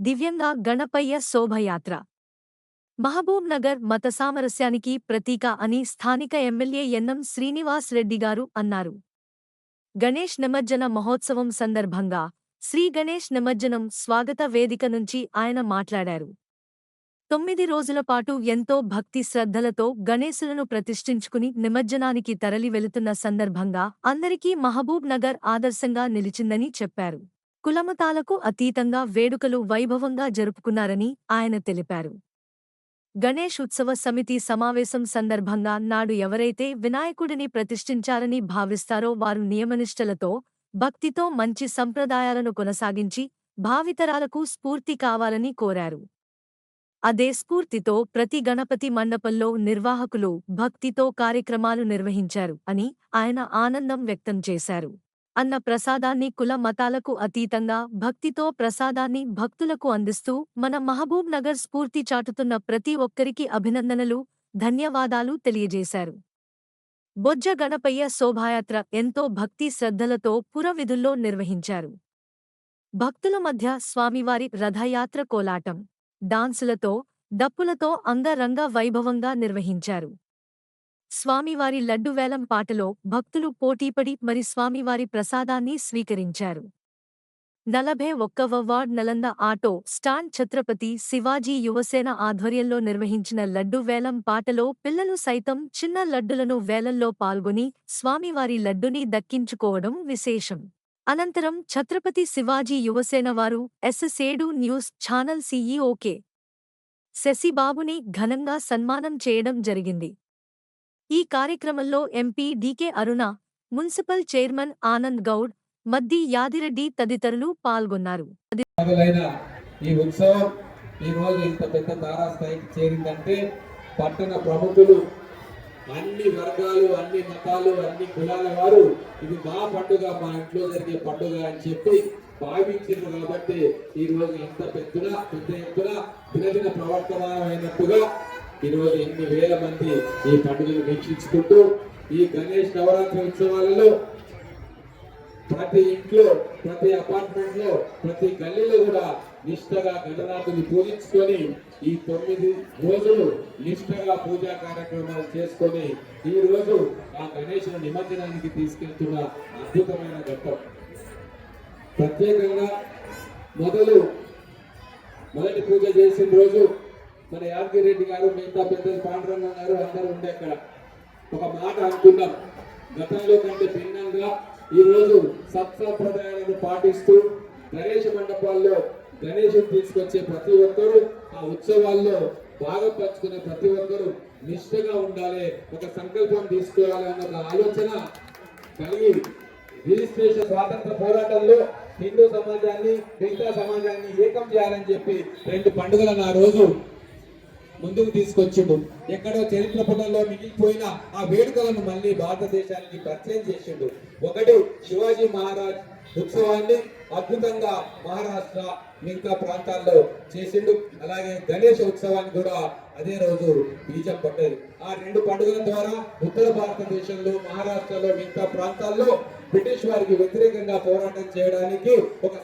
దివ్యంగా గణపయ్య శోభయాత్ర. మహబూబ్ నగర్ మత సామరస్యానికి ప్రతీక అని స్థానిక ఎమ్మెల్యే యన్నం శ్రీనివాస్ రెడ్డి గారు అన్నారు. గణేష్ నిమజ్జన మహోత్సవం సందర్భంగా శ్రీ గణేష్ నిమజ్జనం స్వాగత వేదిక నుంచి ఆయన మాట్లాడారు. 9 రోజుల పాటు ఎంతో భక్తి శ్రద్ధలతో గణేశులను ప్రతిష్ఠించుకుని నిమజ్జనానికి తరలి వెళుతున్న సందర్భంగా అందరికీ మహబూబ్ నగర్ ఆదర్శంగా నిలిచిందని చెప్పారు. కులమతాలకు అతీతంగా వేడుకలు వైభవంగా జరుపుకున్నారని ఆయన తెలిపారు. గణేష్ ఉత్సవ సమితి సమావేశం సందర్భంగా నాడు ఎవరైతే వినాయకుడిని ప్రతిష్ఠించాలని భావిస్తారో వారు నియమనిష్టలతో, భక్తితో మంచి సంప్రదాయాలను కొనసాగించి భావితరాలకు స్ఫూర్తి కావాలని కోరారు. అదే స్ఫూర్తితో ప్రతి గణపతి మండపంలో నిర్వాహకులు భక్తితో కార్యక్రమాలు నిర్వహించారు అని ఆయన ఆనందం వ్యక్తం చేశారు. అన్న ప్రసాదాన్ని కుల మతాలకు అతీతంగా భక్తితో ప్రసాదాన్ని భక్తులకు అందిస్తూ మన మహబూబ్ నగర్ స్ఫూర్తి చాటుతున్న ప్రతి ఒక్కరికి అభినందనలు, ధన్యవాదాలు తెలియజేశారు. బొజ్జ గణపయ్య శోభాయాత్ర ఎంతో భక్తి శ్రద్ధలతో పురవిధుల్లో నిర్వహించారు. భక్తుల మధ్య స్వామివారి రథయాత్ర కోలాటం, డాన్సులతో, డప్పులతో అంగరంగ వైభవంగా నిర్వహించారు. స్వామివారి లడ్డు వేలం పాటలో భక్తులు పోటీపడి మరి స్వామివారి ప్రసాదాన్ని స్వీకరించారు. 41వ ward Nalanda auto stand Chhatrapati Shivaji Yuvasena ఆధ్వర్యంలో నిర్వహించిన లడ్డు వేలం పాటలో పిల్లలు సైతం చిన్న లడ్డులను వేలంలో పాల్గొని స్వామివారి లడ్డుని దక్కించుకోవడం విశేషం. అనంతరం ఛత్రపతి శివాజీ యువసేన వారు ఎస్7 న్యూస్ ఛానల్ సీఈఓ కె. శశిబాబుని ఘనంగా సన్మానం చేయడం జరిగింది. ఈ కార్యక్రమంలో ఎంపీ డీకే అరుణ, మున్సిపల్ చైర్మన్ ఆనంద్ గౌడ్, మద్ది యాదిరెడ్డి తదితరులు పాల్గొన్నారు. ఈ ఉత్సవం ఈ రోజు ఇంత పెద్ద తారాస్థాయికి చేరిందంటే పట్టణ ప్రముఖులు, అన్ని వర్గాలు, అన్ని మతాలు, అన్ని కులాల వారు ఇది మా పండుగ, మా ఇంట్లో జరిగే పండుగ అని చెప్పి భావించారు. కాబట్టి ఈ రోజు ఎంత పెద్ద ఎత్తున దినదిన ప్రవర్తమానమైనట్టుగా ఈ రోజు ఎన్ని వేల మంది ఈ పండుగను వీక్షించుకుంటూ ఈ గణేష్ నవరాత్రి ఉత్సవాలలో ప్రతి ఇంట్లో, ప్రతి అపార్ట్మెంట్ లో, ప్రతి గల్లీలో కూడా నిష్ఠగా గణనాథుని పూజించుకొని ఈ 9 రోజులు నిష్ఠగా పూజా కార్యక్రమాలు చేసుకొని ఈ రోజు ఆ గణేశుని నిమజ్జనానికి తీసుకెళ్తున్న అద్భుతమైన ఘట్టం. ప్రత్యేకంగా మొదటి పూజ చేసిన రోజు మన యాదగిరెడ్డి గారు, మిగతా పెద్దలు పాండురంగ గారు అందరూ ఉండే అక్కడ ఒక మాట అనుకున్నాం. గతంలో కంటే భిన్నంగా ఈ రోజు సత్సంప్రదాయాలను పాటిస్తూ గణేష మండపాల్లో గణేశుని తీసుకొచ్చే ప్రతి ఒక్కరూ, ఆ ఉత్సవాల్లో భాగం పంచుకునే ప్రతి ఒక్కరూ నిష్ఠగా ఉండాలి, ఒక సంకల్పం తీసుకోవాలి అన్న ఒక ఆలోచన కలిగి రిజిస్ట్రేషన్ స్వాతంత్ర పోరాటంలో హిందూ సమాజాన్ని, మిగతా సమాజాన్ని ఏకం చేయాలని చెప్పి 2 పండుగలను ఆ రోజు ముందుకు తీసుకొచ్చిండు. ఎక్కడో చరిత్ర పుటల్లో మిగిలిపోయిన ఆ వేడుకలను మళ్ళీ భారతదేశానికి పరిచయం చేసిండు. ఒకటి శివాజీ మహారాజ్ ఉత్సవాన్ని అద్భుతంగా మహారాష్ట్ర మిగతా ప్రాంతాల్లో చేసిండు. అలాగే గణేష ఉత్సవాన్ని కూడా అదే రోజు బీజం పట్టేది. ఆ 2 పండుగల ద్వారా ఉత్తర భారతదేశంలో, మహారాష్ట్రలో, మిగతా ప్రాంతాల్లో బ్రిటిష్ వారికి వ్యతిరేకంగా పోరాటం చేయడానికి ఒక